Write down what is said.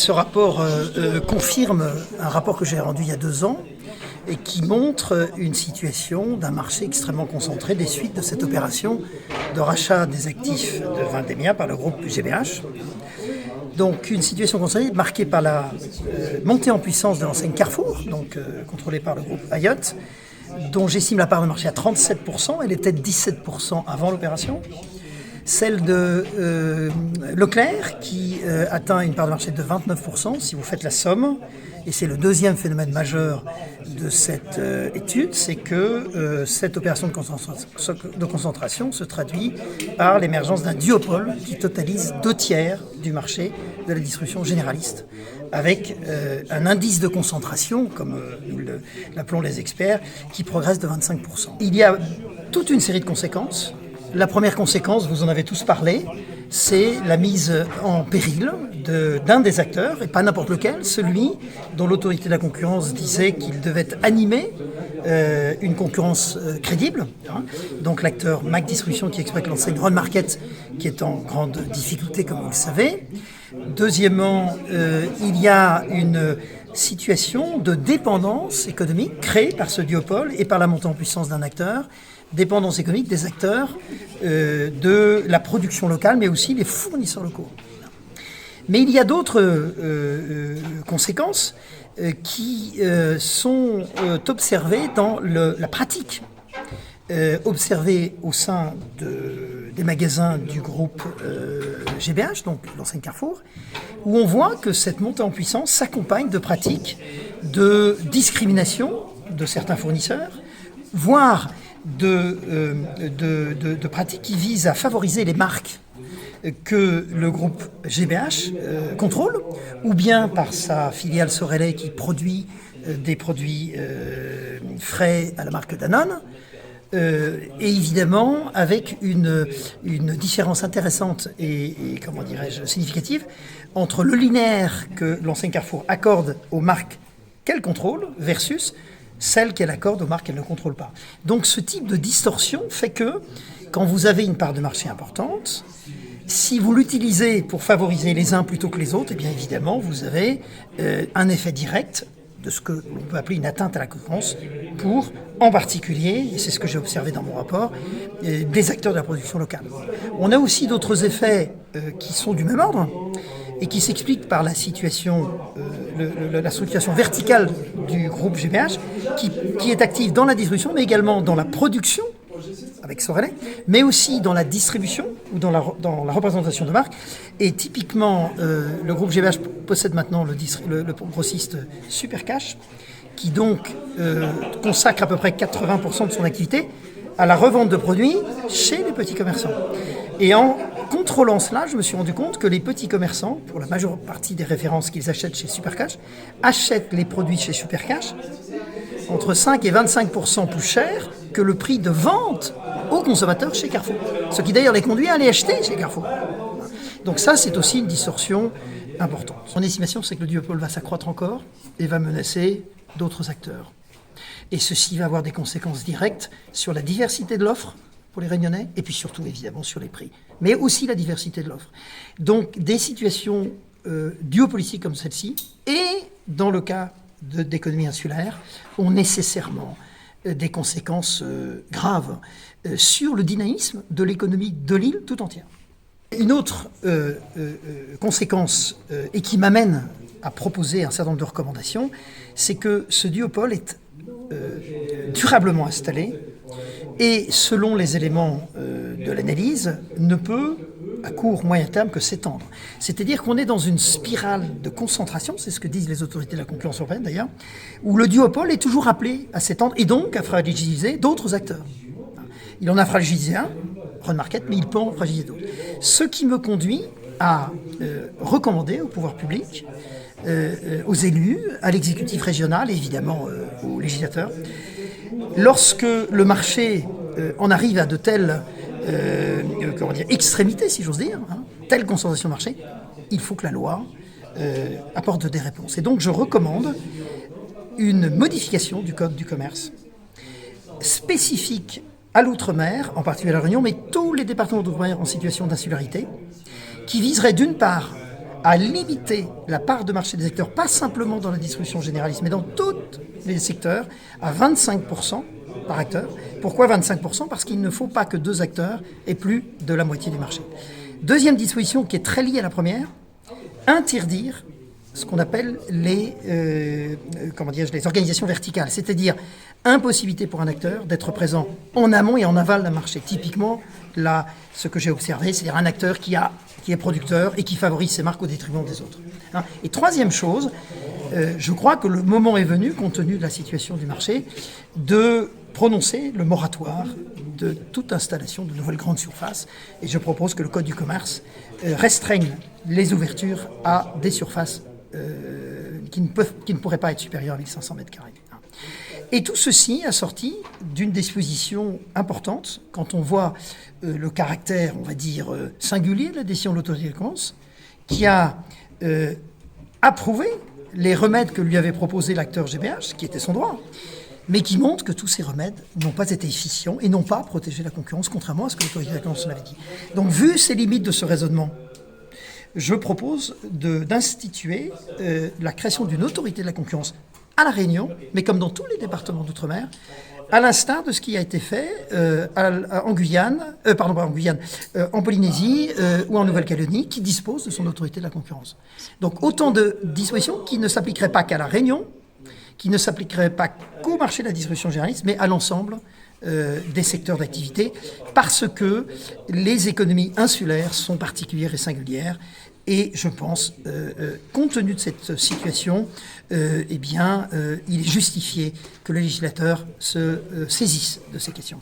ce rapport confirme un rapport que j'ai rendu il y a 2 ans et qui montre une situation d'un marché extrêmement concentré des suites de cette opération de rachat des actifs de Vendémia par le groupe GBH. Donc une situation concentrée marquée par la montée en puissance de l'enseigne Carrefour, donc contrôlée par le groupe Ayotte, dont j'estime la part de marché à 37%, elle était de 17% avant l'opération. Celle de Leclerc, qui atteint une part de marché de 29%, si vous faites la somme. Et c'est le deuxième phénomène majeur de cette étude, c'est que cette opération de concentration se traduit par l'émergence d'un duopole qui totalise 2/3 du marché de la distribution généraliste, avec un indice de concentration, comme nous l'appelons les experts, qui progresse de 25%. Il y a toute une série de conséquences. La première conséquence, vous en avez tous parlé, c'est la mise en péril d'un des acteurs, et pas n'importe lequel, celui dont l'autorité de la concurrence disait qu'il devait animer une concurrence crédible. Donc l'acteur Mac Distribution qui exploite l'enseigne Run Market, qui est en grande difficulté, comme vous le savez. Deuxièmement, il y a une situation de dépendance économique créée par ce duopole et par la montée en puissance d'un acteur, dépendance économique des acteurs de la production locale, mais aussi les fournisseurs locaux. Mais il y a d'autres conséquences qui sont observées dans la pratique, observées au sein des magasins du groupe GBH, donc l'enseigne Carrefour, où on voit que cette montée en puissance s'accompagne de pratiques de discrimination de certains fournisseurs, voire de pratiques qui visent à favoriser les marques que le groupe GBH contrôle, ou bien par sa filiale Sorelais qui produit des produits frais à la marque Danone, et évidemment avec une différence intéressante et comment dirais-je, significative entre le linéaire que l'enseigne Carrefour accorde aux marques qu'elle contrôle versus celle qu'elle accorde aux marques qu'elle ne contrôle pas. Donc ce type de distorsion fait que quand vous avez une part de marché importante, si vous l'utilisez pour favoriser les uns plutôt que les autres, eh bien évidemment vous avez un effet direct de ce que l'on peut appeler une atteinte à la concurrence pour, en particulier, et c'est ce que j'ai observé dans mon rapport, des acteurs de la production locale. On a aussi d'autres effets qui sont du même ordre et qui s'expliquent par la situation, la structuration verticale du groupe GBH, qui est active dans la distribution, mais également dans la production, avec Sorelais, mais aussi dans la distribution ou dans la représentation de marques. Et typiquement, le groupe GBH possède maintenant le grossiste Supercash, qui donc consacre à peu près 80% de son activité à la revente de produits chez les petits commerçants. Et en contrôlant cela, je me suis rendu compte que les petits commerçants, pour la majeure partie des références qu'ils achètent chez Supercash, achètent les produits chez Supercash entre 5 et 25% plus cher que le prix de vente aux consommateurs chez Carrefour. Ce qui d'ailleurs les conduit à aller acheter chez Carrefour. Donc ça, c'est aussi une distorsion importante. Mon estimation, c'est que le duopole va s'accroître encore et va menacer d'autres acteurs. Et ceci va avoir des conséquences directes sur la diversité de l'offre pour les Réunionnais, et puis surtout, évidemment, sur les prix. Mais aussi la diversité de l'offre. Donc, des situations duopolistiques comme celle-ci, et dans le cas d'économie insulaire, ont nécessairement des conséquences graves sur le dynamisme de l'économie de l'île tout entière. Une autre conséquence, et qui m'amène à proposer un certain nombre de recommandations, c'est que ce duopole est durablement installé et, selon les éléments de l'analyse, ne peut, à court, moyen terme, que s'étendre. C'est-à-dire qu'on est dans une spirale de concentration, c'est ce que disent les autorités de la concurrence européenne d'ailleurs, où le duopole est toujours appelé à s'étendre et donc à fragiliser d'autres acteurs. Il en a fragilisé un, Run Market, mais il peut en fragiliser d'autres. Ce qui me conduit à recommander au pouvoir public, aux élus, à l'exécutif régional et évidemment aux législateurs, lorsque le marché en arrive à de telles extrémités, si j'ose dire, telle concentration de marché, il faut que la loi apporte des réponses. Et donc je recommande une modification du Code du commerce spécifique à l'outre-mer, en particulier à La Réunion, mais tous les départements d'outre-mer en situation d'insularité, qui viserait d'une part à limiter la part de marché des acteurs, pas simplement dans la distribution généraliste, mais dans tous les secteurs, à 25% par acteur. Pourquoi 25%? Parce qu'il ne faut pas que 2 acteurs aient plus de la moitié du marché. Deuxième disposition qui est très liée à la première, interdire ce qu'on appelle les organisations verticales, c'est-à-dire impossibilité pour un acteur d'être présent en amont et en aval d'un marché. Typiquement, là, ce que j'ai observé, c'est-à-dire un acteur qui est producteur et qui favorise ses marques au détriment des autres. Et troisième chose, je crois que le moment est venu, compte tenu de la situation du marché, de prononcer le moratoire de toute installation de nouvelles grandes surfaces. Et je propose que le Code du commerce restreigne les ouvertures à des surfaces qui ne pourraient pas être supérieures à 1500 mètres carrés. Et tout ceci assorti d'une disposition importante quand on voit le caractère, on va dire, singulier de la décision de l'autorité de concurrence, qui a approuvé les remèdes que lui avait proposés l'acteur GBH, qui était son droit, mais qui montre que tous ces remèdes n'ont pas été efficients et n'ont pas protégé la concurrence, contrairement à ce que l'autorité de la concurrence l'avait dit. Donc, vu ces limites de ce raisonnement, je propose d'instituer la création d'une autorité de la concurrence à La Réunion, mais comme dans tous les départements d'outre-mer, à l'instar de ce qui a été fait en Guyane, en Polynésie ou en Nouvelle-Calédonie, qui dispose de son autorité de la concurrence. Donc autant de dispositions qui ne s'appliqueraient pas qu'à La Réunion, qui ne s'appliqueraient pas qu'au marché de la distribution généraliste, mais à l'ensemble des secteurs d'activité, parce que les économies insulaires sont particulières et singulières. Et je pense, compte tenu de cette situation, il est justifié que le législateur se saisisse de ces questions.